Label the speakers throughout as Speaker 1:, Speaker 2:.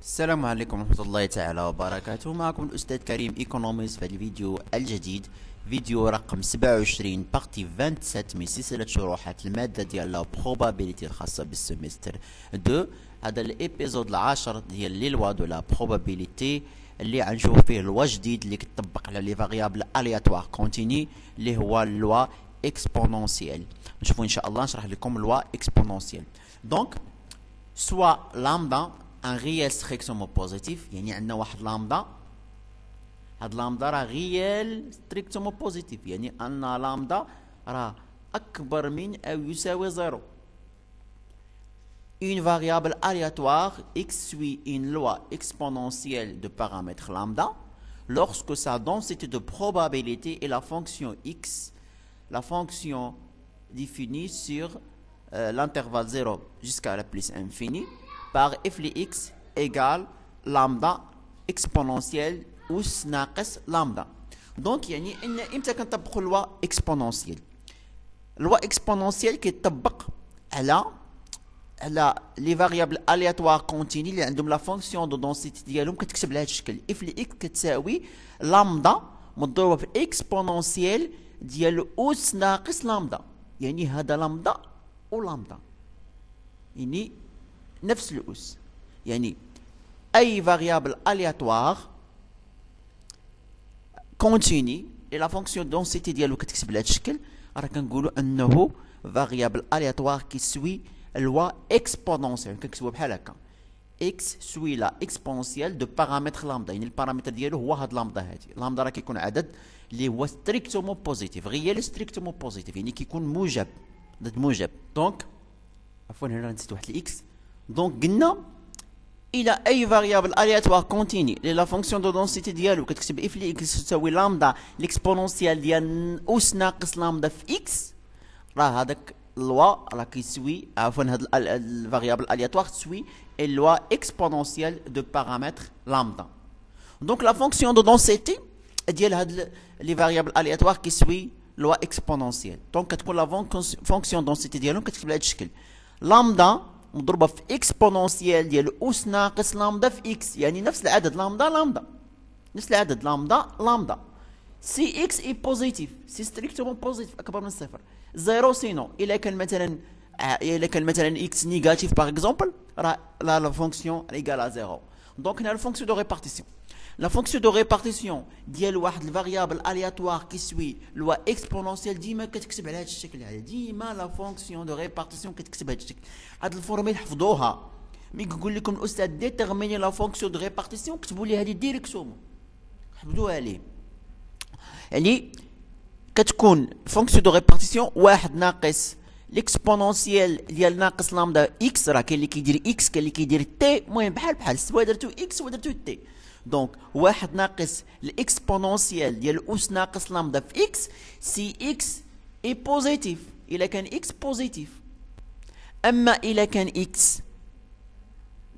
Speaker 1: السلام عليكم ورحمة الله تعالى وبركاته. معكم الأستاذ كريم إيكونوميست في الفيديو الجديد، فيديو رقم 27 بارتي 27 من سلسلة شروحات المادة ديال لا probability الخاصة بالسيمستر 2. هذا الإبيزود العاشر ديال لي لوا دو لا probability اللي غنشوف فيه لوا جديد اللي كيطبق على لي فاريابل الياتوار كونتيني اللي هو لوا اكسبونونسيال. نشوفوا إن شاء الله نشرح لكم لوا اكسبونونسيال. دونك سوا لامدا ان ريال ستريكتومون بوزيتيف، يعني عندنا واحد لامدا، هاد لامدا راه ريال ستريكتومون بوزيتيف، يعني ان لامدا راه اكبر من او يساوي زيرو. Une variable aléatoire x suit une loi exponentielle de paramètre lambda lorsque sa densité de probabilité est la fonction x, la fonction définie sur l'intervalle 0 jusqu'à la plus infinie par f de x égale lambda exponentielle أس ناقص lambda. دونك يعني ان امتى كنطبقوا لوا اكسبونونسيال؟ لوا اكسبونونسيال كيطبق على لي فاريابل الياتوار كونتيني اللي عندهم لا فونكسيون دو دونسيتي ديالهم كتكتب لهذا الشكل اف لي اكس كتساوي لامدا مضروبه في الاكسبونونسيال ديال أس ناقص لامدا، يعني هذا لامدا ولامدا يعني نفس الأس. يعني أي فاريابل aléatoire continue et la fonction densité ديالو كتكتب بهذا الشكل، راه كنقولوا أنه فاريابل aléatoire qui suit loi exponentielle، كنكتبوها بحال هكا x suit la exponentielle de paramètre lambda، يعني البارامتر ديالو هو هاد لامدا. هادي لامدا راه كيكون عدد اللي هو ستريكتومون بوزيتيف، غير ستريكتومون بوزيتيف يعني كيكون موجب، ضد موجب. دونك عفوا هنا نسيت واحد الاكس. دونك قلنا الى اي فاريابل الياتوار كونتيني اللي لا فونكسيون دو دونسيتي ديالو كتكتب اف لي اكس تساوي لامدا ليكسبونونسيال ديال اس ناقص لامدا في اكس، راه هذاك اللوا راه كيسوي عفوا هاد الفاريابل الياتوار تسوي اللوا اكسبونونسيال دو بارامتر لامدا. دونك لا فونكسيون دو دونسيتي ديال هاد لي فاريابل الياتوار كيسوي لوا اكسبونونسيال. دونك كتكون لا فونكسيون دونسيتي ديالهم كتكتب بهذا الشكل لامدا مضروبه في اكسبونونسيال ديال اس ناقص لامدا في اكس، يعني نفس العدد لامدا نفس العدد لامدا. سي اكس اي بوزيتيف، سي ستريكتومون بوزيتيف اكبر من صفر. زيرو سينو الا كان مثلا اكس نيجاتيف باغ اكزومبل راه لا فونكسيون ايكال زيرو. دونك هنا لا فونكسيون دو ريبارتيسيون، لا فونكسيون دو ريبارتيسيون ديال واحد الفاريابل الياتوار كي سوي لوا اكسبونونسيال ديما كتكتب على هذا الشكل هذا، ديما لا فونكسيون دو ريبارتيسيون كتكتب هذا الشكل. هاد الفورميل حفظوها، ملي كيقول لكم الاستاذ ديتيرميني لا فونكسيون دو ريبارتيسيون كتبوا لي هذه ديريكتومون، حفظوها ليه. يعني كتكون فونكسيون دو ريبارتيسيون واحد ناقص ليكسبونونسيال ديال ناقص لامدا اكس، راه كاين اللي كيدير اكس كاين اللي كيدير تي، المهم بحال سوا درتو اكس سوا درتو تي. دونك واحد ناقص الاكسبونونسيال ديال اس ناقص لامدا في اكس، سي اكس اي بوزيتيف الا كان اكس بوزيتيف، اما الا كان اكس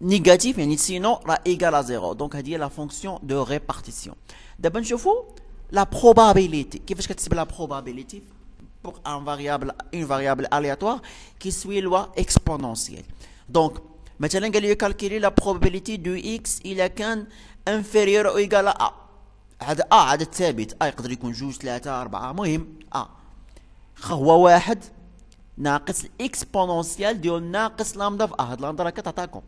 Speaker 1: نيجاتيف يعني سينو راه ايكال زيرو. دونك هذه هي لا فونكسيون دو ريبارتيسيون. دابا نشوفوا لا probabilité. كيفاش كتحسب لا probabilité pour une variable aléatoire qui suit loi exponentielle. Donc مثلا قال لي كالكولي لا probabilité دو x الا كان inférieur او ايكال ا. هذا ا عدد ثابت، ا يقدر يكون 2 3 4، المهم ا هو واحد ناقص الاكسبونونسيال ديال ناقص لامدا في ا. هاد لامدا راه كتعطيكم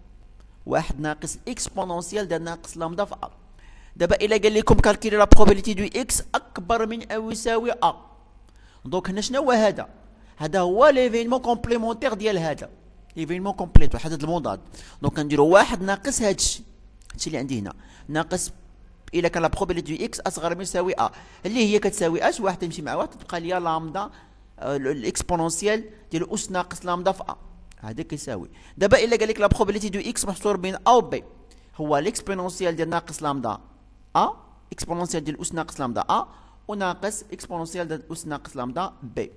Speaker 1: واحد ناقص الاكسبونونسيال ديال ناقص لامدا في ا. دابا الا قال لكم كالكولي لا probabilité دو اكس اكبر من او يساوي ا، دونك هنا شنو هو هذا؟ هذا هو ليفينمون كومبليمونتير ديال هذا، ليفينمون كومبليت واحد المضاد. دونك كنديروا واحد ناقص هادشي اللي عندي هنا ناقص الا كان لا probabilité دو اكس اصغر من يساوي ا، اللي هي كتساوي اش واحد تمشي مع واحد تبقى ليا لامدا الاكسبونونسيال ديال اس ناقص لامدا في ا، هذا كيساوي. دابا الا قال لك لا probabilité دو اكس محصور بين ا و بي هو الاكسبونونسيال ديال ناقص لامدا ا، اكسبونونسيال ديال اس ناقص لامدا ا وناقص اكسبونونسيال ديال اس ناقص لامدا بي.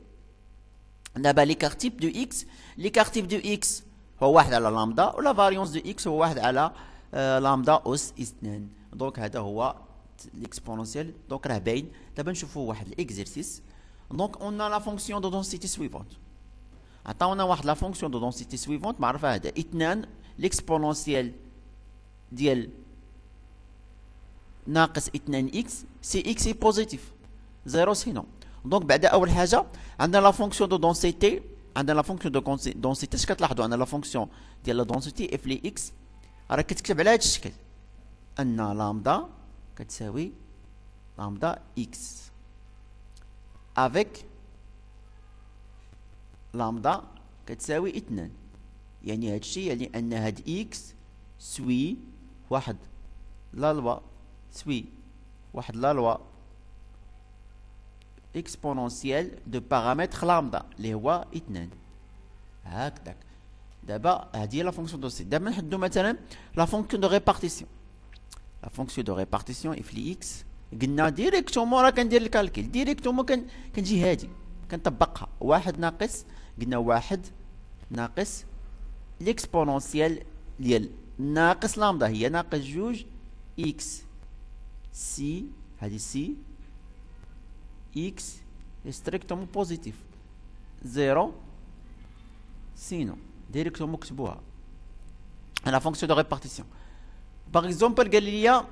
Speaker 1: دابا ليكار تيب دو اكس، ليكار تيب دو اكس هو واحد على لامدا ولا فاريونس دو اكس هو واحد على لامدا اس 2. دونك هذا هو ليكسبونونسيال. دونك راه باين. دابا نشوفوا واحد الاكزرسيس. دونك اون لا فونكسيون دو دونسيتي سويفونت، عطاونا واحد لا فونكسيون دو دونسيتي سويفونت معرفه هذا 2 ليكسبونونسيال ديال ناقص 2 اكس سي اكس بوزيتيف زيرو سينو. دونك بعدا اول حاجه عندنا لا فونكسيون دو دونسيتي، عندنا لا فونكسيون دو دونسيتي. اش كتلاحظوا عندنا لا فونكسيون ديال لا دونسيتي اف لي اكس راه كتكتب على هذا الشكل ان لامدا كتساوي لامدا اكس افيك لامدا كتساوي 2. يعني هذا الشيء يعني ان هاد اكس سوي واحد لا لوا سوي واحد لا لوا اكسبونونسيال دو بارامتر لامدا اللي هو 2 هكذاك. دابا هذه هي لا فونكسيون دو سي. دابا نحدو مثلا لا فونكسيون دو ريبارتيسيون. لا فونكسيون دو ريبارتيسيون اف لي اكس قلنا ديريكتومون راه كندير الكالكيل ديريكتومون كنجي هادي كنطبقها واحد ناقص قلنا واحد ناقص ليكسبونونسيال ديال ناقص لامدا هي ناقص جوج اكس سي هذه سي اكس ستريكتومون بوزيتيف زيرو سينو ديريكتومون كتبوها لا فونكسيون دو ريبارتيسيون. باغ اكزومبل قال لي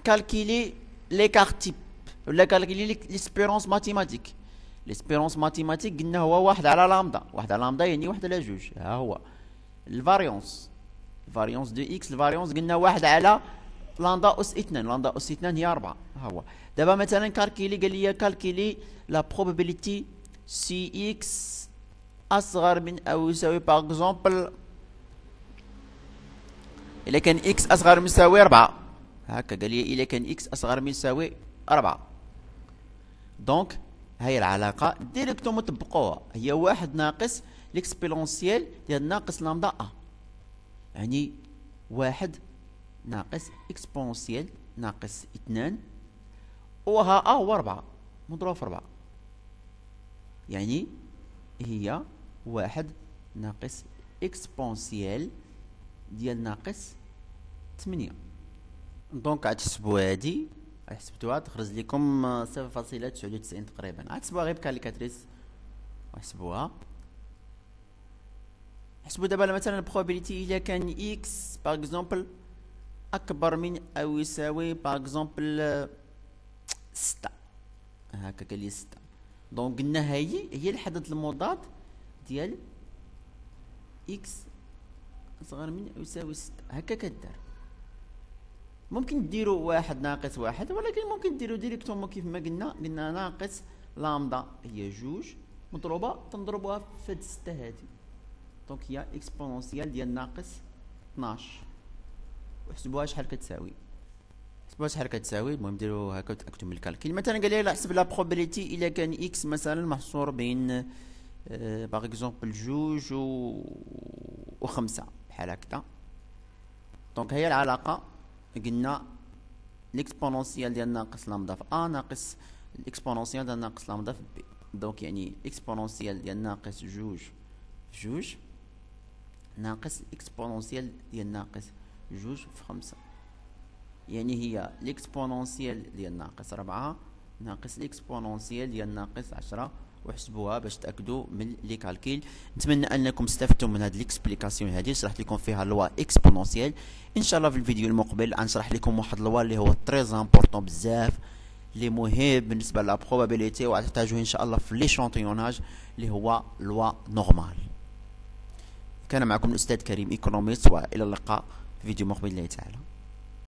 Speaker 1: كالكيلي ليكار تيب ولا كالكيلي ليسبيرونس ماتيماتيك. ليسبيرونس ماتيماتيك قلنا هو واحد على لامدا، واحد على لامدا يعني واحد على جوج. ها هو الفاريونس، الفاريونس دو اكس الفاريونس قلنا واحد على لامدا اس 2، لامدا اس 2 هي 4. ها هو دابا مثلا كالكيلي قال لي كالكيلي لا بروبابيليتي سي اكس اصغر من او يساوي باغ اكزومبل الا كان اكس اصغر من يساوي 4 هكا قال لي الا كان اكس اصغر من يساوي 4. دونك هاي العلاقه ديريكتومون طبقوها هي واحد ناقص ليكسبونونسيال ديال ناقص لامدا ا يعني واحد ناقص اكسبونونسيال ناقص 2 وها ا هو 4 مضروب في 4 يعني هي واحد ناقص اكسبونسيال ديال ناقص 8. دونك عاد تحسبوا هادي حسبتوها تخرج لكم 0.99 تقريبا. عاد تحسبوها غير بكاليكاتريس وحسبوها. حسبوا دابا مثلا البروبابيليتي الا كان اكس باغ اكزومبل اكبر من او يساوي باغ اكزومبل 6 هكا قال لي 6. دونك قلنا هي الحدث المضاد ديال اكس اصغر من او يساوي 6 هكا كدار. ممكن ديروا واحد ناقص واحد ولكن ممكن ديروا ديريكتومون كيف ما قلنا ناقص لامدا هي جوج مضروبه تنضربوها في هاد 6 هادي. دونك هي اكسبونونسيال ديال ناقص 12 وحسبوها شحال كتساوي. حسبوها شحال كتساوي. المهم ديروا هكا وتاكدوا من الكالكيل. مثلا قال لي لا حسب لا بروبابيليتي الا كان اكس مثلا محصور بين باغ اكزومبل جوج و 5 بحال هكذا. دونك هي العلاقه قلنا ليكسبونونسيال ديال ناقص لامدا في ا ناقص الاكسبونونسيال ديال ناقص لامدا في بي. دونك يعني اكسبونونسيال ديال ناقص جوج في جوج ناقص الاكسبونونسيال ديال ناقص جوج في 5 يعني هي ليكسبونونسيال ديال ناقص 4 ناقص ليكسبونونسيال ديال ناقص 10 وحسبوها باش تاكدوا من لي كالكيل. نتمنى انكم استفدتم من هذه ليكسبليكاسيون هذه شرحت لكم فيها لوا اكسبونونسيال. ان شاء الله في الفيديو المقبل غنشرح لكم واحد لوا اللي هو تري امبورطون بزاف اللي مهم بالنسبه لا بروبابيليتي وغتحتاجوه ان شاء الله في ليشونطيوناج اللي هو لوا نورمال. كان معكم الاستاذ كريم ايكونوميست والى اللقاء في فيديو مقبل الله تعالى.